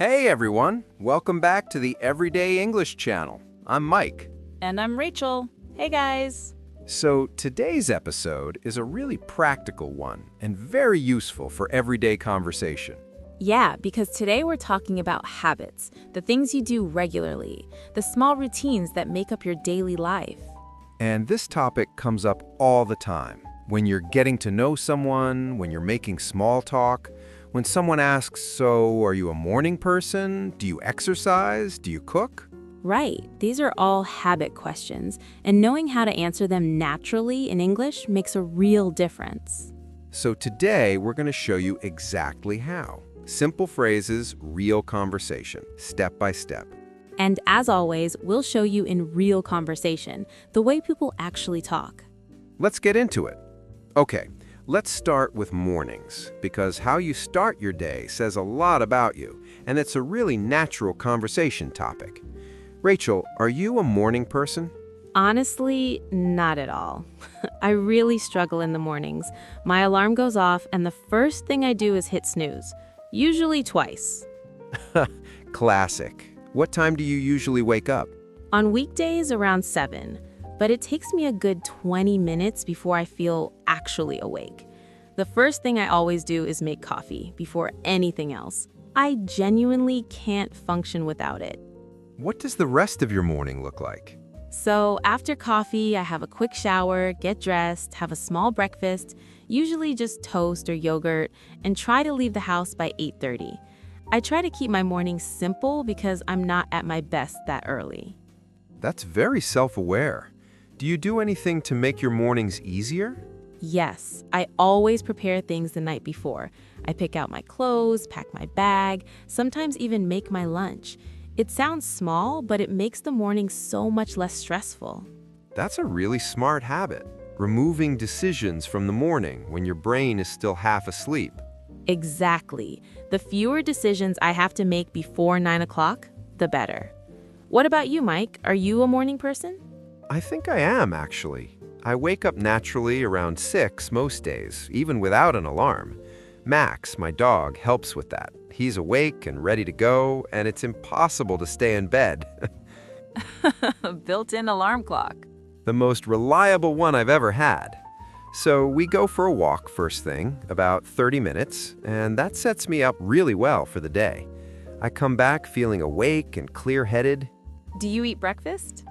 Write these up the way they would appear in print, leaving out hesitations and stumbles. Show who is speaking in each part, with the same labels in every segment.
Speaker 1: Hey everyone, welcome back to the Everyday English channel. I'm Mike.
Speaker 2: And I'm Rachel. Hey guys.
Speaker 1: So today's episode is a really practical one and very useful for everyday conversation.
Speaker 2: Yeah, because today we're talking about habits, the things you do regularly, the small routines that make up your daily life.
Speaker 1: And this topic comes up all the time. When you're getting to know someone, when you're making small talk, when someone asks, so are you a morning person? Do you exercise? Do you cook?
Speaker 2: Right, these are all habit questions, and knowing how to answer them naturally in English makes a real difference.
Speaker 1: So today we're going to show you exactly how. Simple phrases, real conversation, step by step.
Speaker 2: And as always, we'll show you in real conversation, the way people actually talk.
Speaker 1: Let's get into it. Okay, let's start with mornings, because how you start your day says a lot about you, and it's a really natural conversation topic. Rachel, are you a morning person?
Speaker 2: Honestly, not at all. I really struggle in the mornings. My alarm goes off, and the first thing I do is hit snooze, usually twice.
Speaker 1: Classic. What time do you usually wake up?
Speaker 2: On weekdays, around 7. But it takes me a good 20 minutes before I feel actually awake. The first thing I always do is make coffee before anything else. I genuinely can't function without it.
Speaker 1: What does the rest of your morning look like?
Speaker 2: So after coffee, I have a quick shower, get dressed, have a small breakfast, usually just toast or yogurt, and try to leave the house by 8:30. I try to keep my mornings simple because I'm not at my best that early.
Speaker 1: That's very self-aware. Do you do anything to make your mornings easier?
Speaker 2: Yes, I always prepare things the night before. I pick out my clothes, pack my bag, sometimes even make my lunch. It sounds small, but it makes the morning so much less stressful.
Speaker 1: That's a really smart habit. Removing decisions from the morning when your brain is still half asleep.
Speaker 2: Exactly. The fewer decisions I have to make before 9 o'clock, the better. What about you, Mike? Are you a morning person?
Speaker 1: I think I am, actually. I wake up naturally around 6 most days, even without an alarm. Max, my dog, helps with that. He's awake and ready to go, and it's impossible to stay in bed.
Speaker 2: Built-in alarm clock.
Speaker 1: The most reliable one I've ever had. So we go for a walk first thing, about 30 minutes, and that sets me up really well for the day. I come back feeling awake and clear-headed.
Speaker 2: Do you eat breakfast?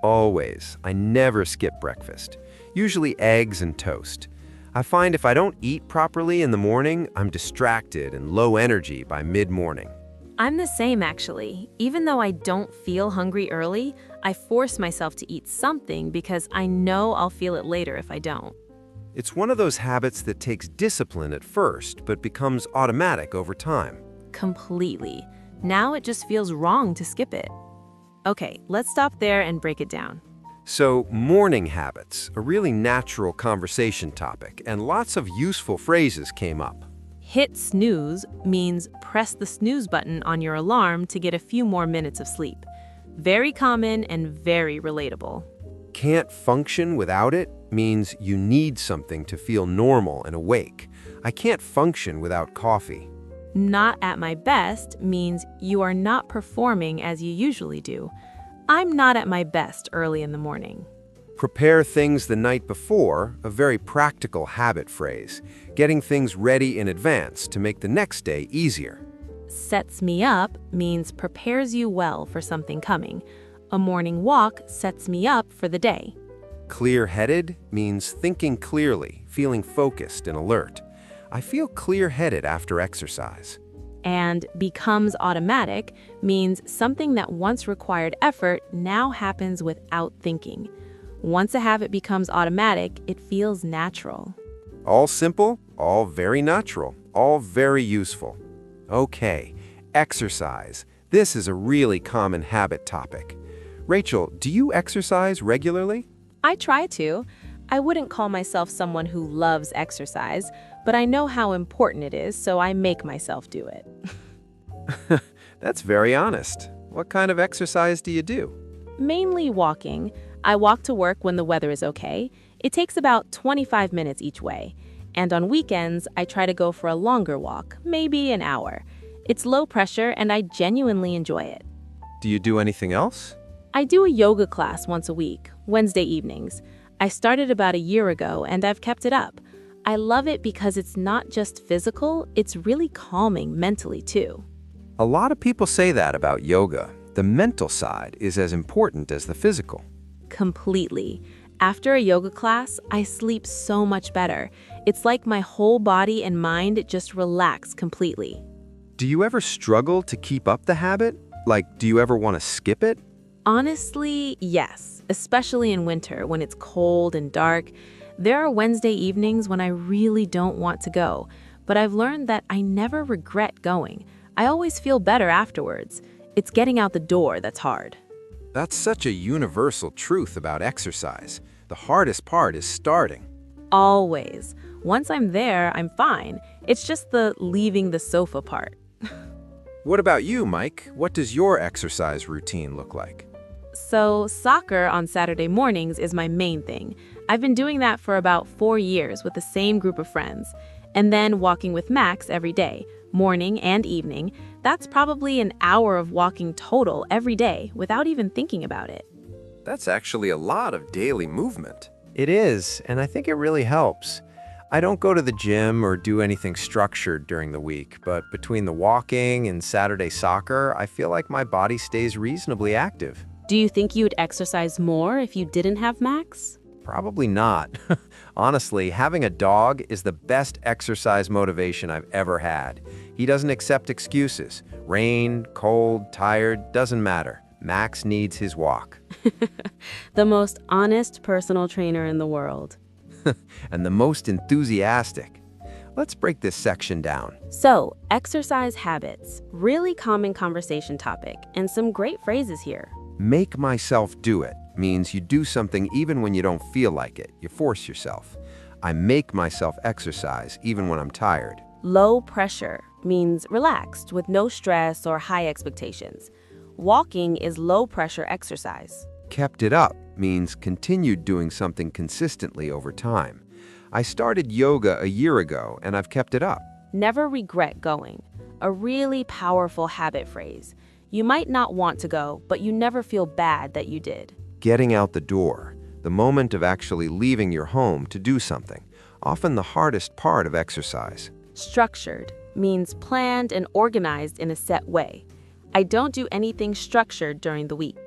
Speaker 1: Always. I never skip breakfast. Usually eggs and toast. I find if I don't eat properly in the morning, I'm distracted and low energy by mid-morning.
Speaker 2: I'm the same, actually. Even though I don't feel hungry early, I force myself to eat something because I know I'll feel it later if I don't.
Speaker 1: It's one of those habits that takes discipline at first, but becomes automatic over time.
Speaker 2: Completely. Now it just feels wrong to skip it. Okay, let's stop there and break it down.
Speaker 1: So, morning habits, a really natural conversation topic, and lots of useful phrases came up.
Speaker 2: Hit snooze means press the snooze button on your alarm to get a few more minutes of sleep. Very common and very relatable.
Speaker 1: Can't function without it means you need something to feel normal and awake. I can't function without coffee.
Speaker 2: Not at my best means you are not performing as you usually do. I'm not at my best early in the morning.
Speaker 1: Prepare things the night before, a very practical habit phrase, getting things ready in advance to make the next day easier.
Speaker 2: Sets me up means prepares you well for something coming. A morning walk sets me up for the day.
Speaker 1: Clear-headed means thinking clearly, feeling focused and alert. I feel clear-headed after exercise.
Speaker 2: And becomes automatic means something that once required effort now happens without thinking. Once a habit becomes automatic, it feels natural.
Speaker 1: All simple, all very natural, all very useful. Okay, exercise. This is a really common habit topic. Rachel, do you exercise regularly?
Speaker 2: I try to. I wouldn't call myself someone who loves exercise, but I know how important it is, so I make myself do it.
Speaker 1: That's very honest. What kind of exercise do you do?
Speaker 2: Mainly walking. I walk to work when the weather is okay. It takes about 25 minutes each way. And on weekends, I try to go for a longer walk, maybe an hour. It's low pressure and I genuinely enjoy it.
Speaker 1: Do you do anything else?
Speaker 2: I do a yoga class once a week, Wednesday evenings. I started about a year ago and I've kept it up. I love it because it's not just physical, it's really calming mentally too.
Speaker 1: A lot of people say that about yoga. The mental side is as important as the physical.
Speaker 2: Completely. After a yoga class, I sleep so much better. It's like my whole body and mind just relax completely.
Speaker 1: Do you ever struggle to keep up the habit? Like, do you ever want to skip it?
Speaker 2: Honestly, yes, especially in winter when it's cold and dark. There are Wednesday evenings when I really don't want to go, but I've learned that I never regret going. I always feel better afterwards. It's getting out the door that's hard.
Speaker 1: That's such a universal truth about exercise. The hardest part is starting.
Speaker 2: Always. Once I'm there, I'm fine. It's just the leaving the sofa part.
Speaker 1: What about you, Mike? What does your exercise routine look like?
Speaker 2: So, soccer on Saturday mornings is my main thing. I've been doing that for about 4 years with the same group of friends. And then walking with Max every day, morning and evening. That's probably an hour of walking total every day without even thinking about it.
Speaker 1: That's actually a lot of daily movement. It is, and I think it really helps. I don't go to the gym or do anything structured during the week, but between the walking and Saturday soccer, I feel like my body stays reasonably active.
Speaker 2: Do you think you'd exercise more if you didn't have Max?
Speaker 1: Probably not. Honestly, having a dog is the best exercise motivation I've ever had. He doesn't accept excuses. Rain, cold, tired, doesn't matter. Max needs his walk.
Speaker 2: The most honest personal trainer in the world.
Speaker 1: And the most enthusiastic. Let's break this section down.
Speaker 2: So, exercise habits, really common conversation topic, and some great phrases here.
Speaker 1: Make myself do it means you do something even when you don't feel like it. You force yourself. I make myself exercise even when I'm tired.
Speaker 2: Low pressure means relaxed with no stress or high expectations. Walking is low pressure exercise.
Speaker 1: Kept it up means continued doing something consistently over time. I started yoga a year ago and I've kept it up.
Speaker 2: Never regret going. A really powerful habit phrase. You might not want to go, but you never feel bad that you did.
Speaker 1: Getting out the door, the moment of actually leaving your home to do something, often the hardest part of exercise.
Speaker 2: Structured means planned and organized in a set way. I don't do anything structured during the week.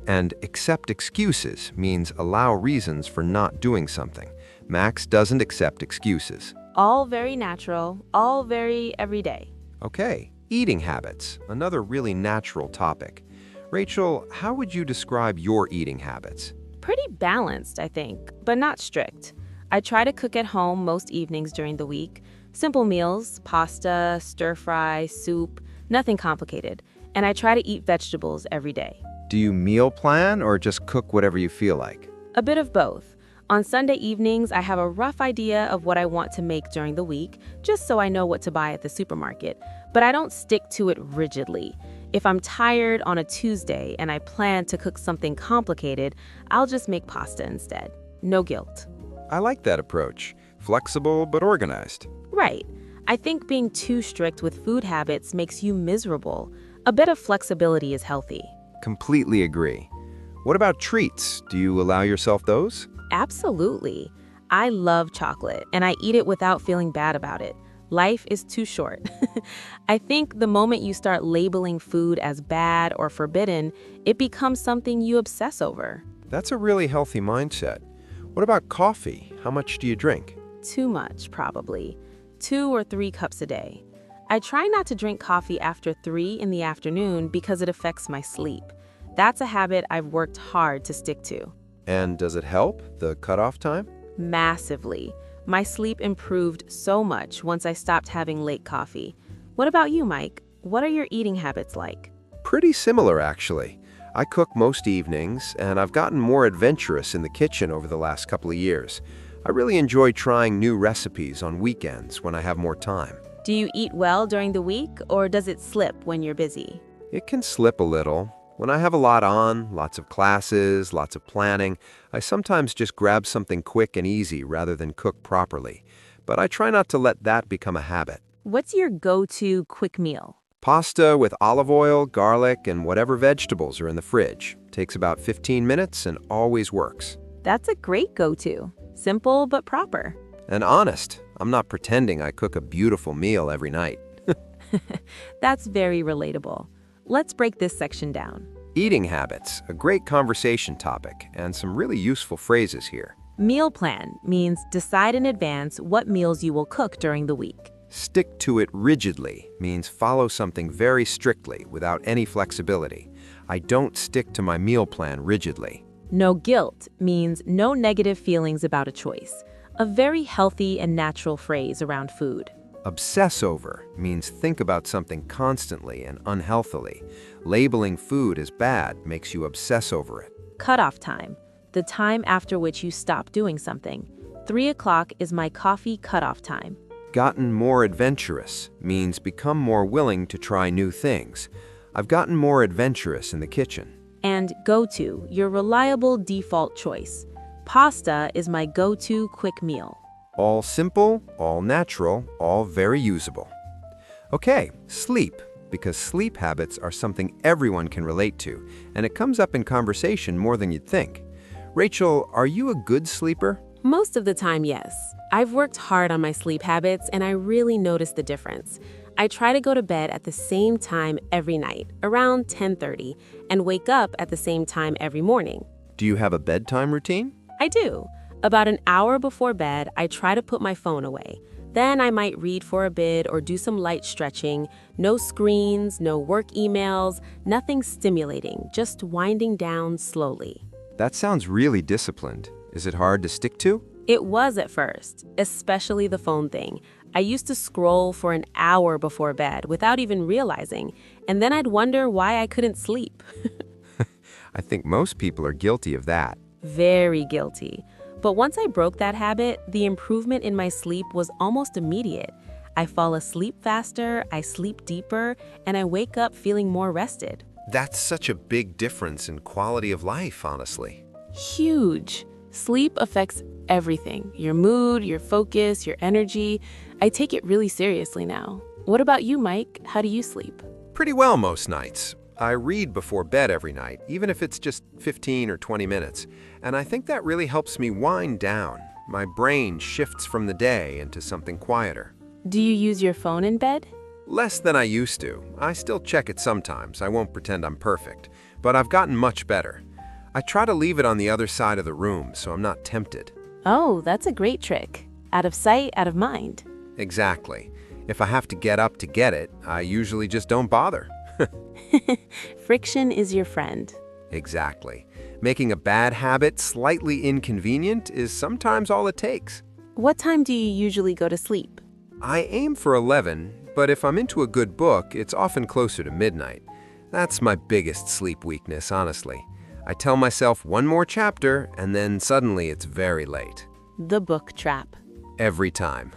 Speaker 1: And accept excuses means allow reasons for not doing something. Max doesn't accept excuses.
Speaker 2: All very natural, all very everyday.
Speaker 1: Okay, eating habits, another really natural topic. Rachel, how would you describe your eating habits?
Speaker 2: Pretty balanced, I think, but not strict. I try to cook at home most evenings during the week. Simple meals, pasta, stir fry, soup, nothing complicated. And I try to eat vegetables every day.
Speaker 1: Do you meal plan or just cook whatever you feel like?
Speaker 2: A bit of both. On Sunday evenings, I have a rough idea of what I want to make during the week, just so I know what to buy at the supermarket. But I don't stick to it rigidly. If I'm tired on a Tuesday and I plan to cook something complicated, I'll just make pasta instead. No guilt.
Speaker 1: I like that approach. Flexible but organized.
Speaker 2: Right. I think being too strict with food habits makes you miserable. A bit of flexibility is healthy.
Speaker 1: Completely agree. What about treats? Do you allow yourself those?
Speaker 2: Absolutely. I love chocolate, and I eat it without feeling bad about it. Life is too short. I think the moment you start labeling food as bad or forbidden, it becomes something you obsess over.
Speaker 1: That's a really healthy mindset. What about coffee? How much do you drink?
Speaker 2: Too much, probably. 2 or 3 cups a day. I try not to drink coffee after 3 in the afternoon because it affects my sleep. That's a habit I've worked hard to stick to.
Speaker 1: And does it help, the cutoff time?
Speaker 2: Massively. My sleep improved so much once I stopped having late coffee. What about you, Mike? What are your eating habits like?
Speaker 1: Pretty similar, actually. I cook most evenings, and I've gotten more adventurous in the kitchen over the last couple of years. I really enjoy trying new recipes on weekends when I have more time.
Speaker 2: Do you eat well during the week, or does it slip when you're busy?
Speaker 1: It can slip a little. When I have a lot on, lots of classes, lots of planning, I sometimes just grab something quick and easy rather than cook properly. But I try not to let that become a habit.
Speaker 2: What's your go-to quick meal?
Speaker 1: Pasta with olive oil, garlic, and whatever vegetables are in the fridge. Takes about 15 minutes and always works.
Speaker 2: That's a great go-to. Simple but proper.
Speaker 1: And honest, I'm not pretending I cook a beautiful meal every night.
Speaker 2: That's very relatable. Let's break this section down.
Speaker 1: Eating habits, a great conversation topic, and some really useful phrases here.
Speaker 2: Meal plan means decide in advance what meals you will cook during the week.
Speaker 1: Stick to it rigidly means follow something very strictly without any flexibility. I don't stick to my meal plan rigidly.
Speaker 2: No guilt means no negative feelings about a choice. A very healthy and natural phrase around food.
Speaker 1: Obsess over means think about something constantly and unhealthily. Labeling food as bad makes you obsess over it.
Speaker 2: Cutoff time, the time after which you stop doing something. 3 o'clock is my coffee cutoff time.
Speaker 1: Gotten more adventurous means become more willing to try new things. I've gotten more adventurous in the kitchen.
Speaker 2: And go-to, your reliable default choice. Pasta is my go-to quick meal.
Speaker 1: All simple, all natural, all very usable. Okay, sleep, because sleep habits are something everyone can relate to, and it comes up in conversation more than you'd think. Rachel, are you a good sleeper?
Speaker 3: Most of the time, yes. I've worked hard on my sleep habits, and I really notice the difference. I try to go to bed at the same time every night, around 10:30, and wake up at the same time every morning.
Speaker 1: Do you have a bedtime routine?
Speaker 3: I do. About an hour before bed, I try to put my phone away. Then I might read for a bit or do some light stretching. No screens, no work emails, nothing stimulating, just winding down slowly.
Speaker 1: That sounds really disciplined. Is it hard to stick to?
Speaker 3: It was at first, especially the phone thing. I used to scroll for an hour before bed without even realizing, and then I'd wonder why I couldn't sleep.
Speaker 1: I think most people are guilty of that.
Speaker 3: Very guilty. But once I broke that habit, the improvement in my sleep was almost immediate. I fall asleep faster, I sleep deeper, and I wake up feeling more rested.
Speaker 1: That's such a big difference in quality of life, honestly.
Speaker 3: Huge. Sleep affects everything. Your mood, your focus, your energy. I take it really seriously now. What about you, Mike? How do you sleep?
Speaker 1: Pretty well most nights. I read before bed every night, even if it's just 15 or 20 minutes. And I think that really helps me wind down. My brain shifts from the day into something quieter.
Speaker 3: Do you use your phone in bed?
Speaker 1: Less than I used to. I still check it sometimes. I won't pretend I'm perfect. But I've gotten much better. I try to leave it on the other side of the room so I'm not tempted.
Speaker 3: Oh, that's a great trick. Out of sight, out of mind.
Speaker 1: Exactly. If I have to get up to get it, I usually just don't bother.
Speaker 3: Friction is your friend.
Speaker 1: Exactly. Making a bad habit slightly inconvenient is sometimes all it takes.
Speaker 3: What time do you usually go to sleep?
Speaker 1: I aim for 11, but if I'm into a good book, it's often closer to midnight. That's my biggest sleep weakness, honestly. I tell myself one more chapter, and then suddenly it's very late.
Speaker 3: The book trap.
Speaker 1: Every time.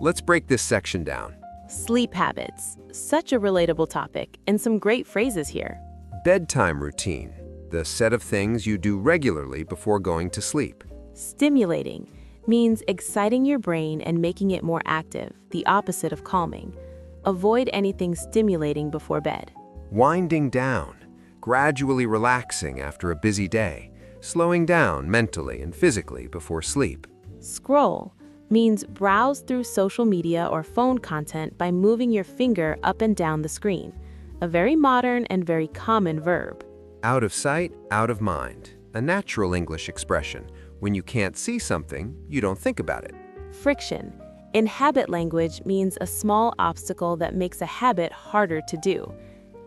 Speaker 1: Let's break this section down.
Speaker 3: Sleep habits. Such a relatable topic, and some great phrases here.
Speaker 1: Bedtime routine. The set of things you do regularly before going to sleep.
Speaker 3: Stimulating means exciting your brain and making it more active, the opposite of calming. Avoid anything stimulating before bed.
Speaker 1: Winding down. Gradually relaxing after a busy day. Slowing down mentally and physically before sleep.
Speaker 3: Scroll means browse through social media or phone content by moving your finger up and down the screen. A very modern and very common verb.
Speaker 1: Out of sight, out of mind. A natural English expression. When you can't see something, you don't think about it.
Speaker 3: Friction, in habit language, means a small obstacle that makes a habit harder to do.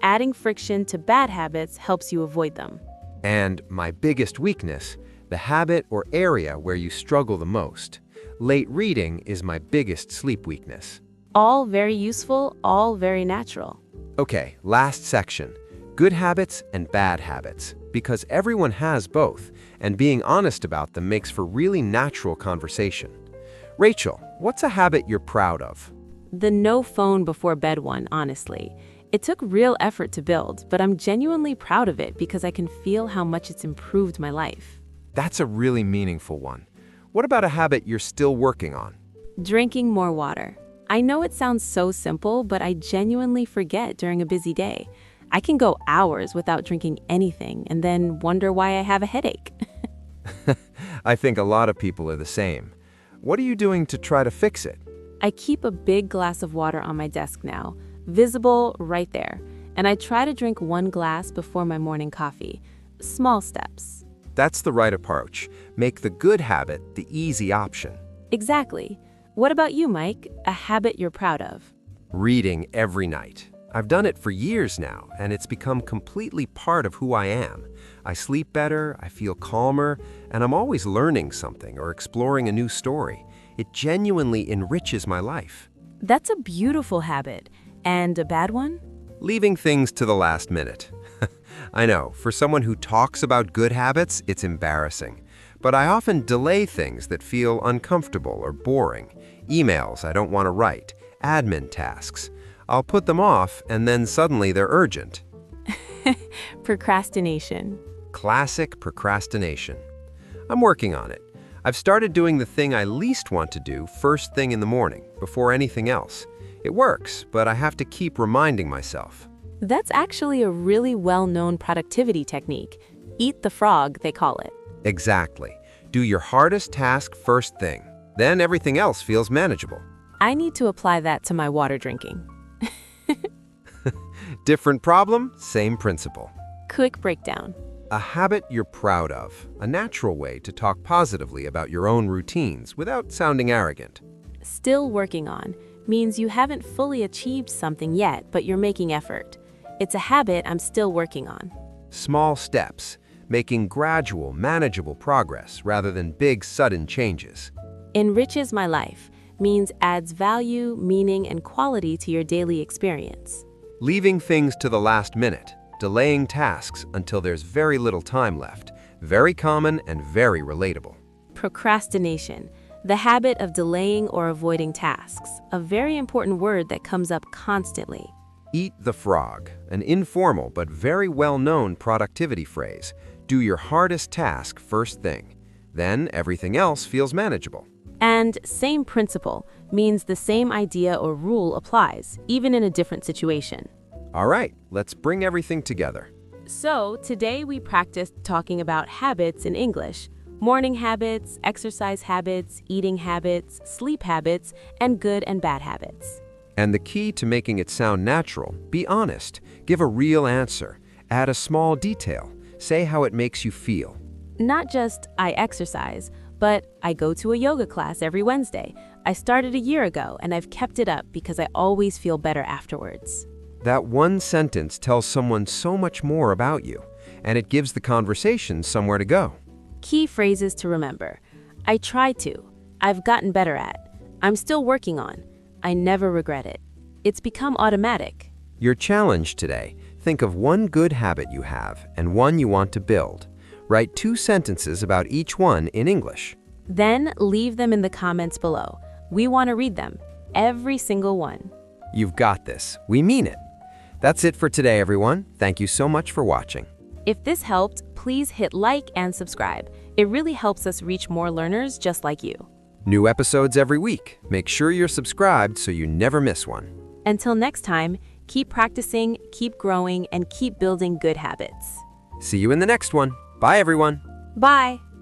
Speaker 3: Adding friction to bad habits helps you avoid them.
Speaker 1: And my biggest weakness, the habit or area where you struggle the most. Late reading is my biggest sleep weakness.
Speaker 3: All very useful, all very natural.
Speaker 1: Okay, last section. Good habits and bad habits. Because everyone has both, and being honest about them makes for really natural conversation. Rachel, what's a habit you're proud of?
Speaker 3: The no phone before bed one, honestly. It took real effort to build, but I'm genuinely proud of it because I can feel how much it's improved my life.
Speaker 1: That's a really meaningful one. What about a habit you're still working on?
Speaker 3: Drinking more water.
Speaker 2: I know it sounds so simple, but I genuinely forget during a busy day. I can go hours without drinking anything and then wonder why I have a headache.
Speaker 1: I think a lot of people are the same. What are you doing to try to fix it?
Speaker 2: I keep a big glass of water on my desk now, visible right there, and I try to drink 1 glass before my morning coffee. Small steps.
Speaker 1: That's the right approach. Make the good habit the easy option.
Speaker 2: Exactly. What about you, Mike? A habit you're proud of?
Speaker 1: Reading every night. I've done it for years now, and it's become completely part of who I am. I sleep better, I feel calmer, and I'm always learning something or exploring a new story. It genuinely enriches my life.
Speaker 2: That's a beautiful habit. And a bad one?
Speaker 1: Leaving things to the last minute. I know, for someone who talks about good habits, it's embarrassing. But I often delay things that feel uncomfortable or boring. Emails I don't want to write, admin tasks. I'll put them off, and then suddenly they're urgent.
Speaker 2: Procrastination.
Speaker 1: Classic procrastination. I'm working on it. I've started doing the thing I least want to do first thing in the morning, before anything else. It works, but I have to keep reminding myself.
Speaker 2: That's actually a really well-known productivity technique. Eat the frog, they call it.
Speaker 1: Exactly. Do your hardest task first thing. Then everything else feels manageable.
Speaker 2: I need to apply that to my water drinking.
Speaker 1: Different problem, same principle.
Speaker 2: Quick breakdown.
Speaker 1: A habit you're proud of. A natural way to talk positively about your own routines without sounding arrogant.
Speaker 2: Still working on means you haven't fully achieved something yet, but you're making effort. It's a habit I'm still working on.
Speaker 1: Small steps, making gradual, manageable progress rather than big, sudden changes.
Speaker 2: Enriches my life means adds value, meaning, and quality to your daily experience.
Speaker 1: Leaving things to the last minute, delaying tasks until there's very little time left. Very common and very relatable.
Speaker 2: Procrastination, the habit of delaying or avoiding tasks, a very important word that comes up constantly.
Speaker 1: Eat the frog, an informal but very well-known productivity phrase. Do your hardest task first thing. Then everything else feels manageable.
Speaker 2: And same principle means the same idea or rule applies, even in a different situation.
Speaker 1: All right, let's bring everything together.
Speaker 2: So today we practiced talking about habits in English. Morning habits, exercise habits, eating habits, sleep habits, and good and bad habits.
Speaker 1: And the key to making it sound natural, be honest. Give a real answer. Add a small detail. Say how it makes you feel.
Speaker 2: Not just I exercise, but I go to a yoga class every Wednesday. I started a year ago and I've kept it up because I always feel better afterwards.
Speaker 1: That one sentence tells someone so much more about you, and it gives the conversation somewhere to go.
Speaker 2: Key phrases to remember. I try to. I've gotten better at. I'm still working on. I never regret it. It's become automatic.
Speaker 1: Your challenge today, think of one good habit you have and one you want to build. Write 2 sentences about each one in English.
Speaker 2: Then leave them in the comments below. We want to read them, every single one.
Speaker 1: You've got this. We mean it. That's it for today, everyone. Thank you so much for watching.
Speaker 2: If this helped, please hit like and subscribe. It really helps us reach more learners just like you.
Speaker 1: New episodes every week. Make sure you're subscribed so you never miss one.
Speaker 2: Until next time, keep practicing, keep growing, and keep building good habits.
Speaker 1: See you in the next one. Bye, everyone.
Speaker 2: Bye.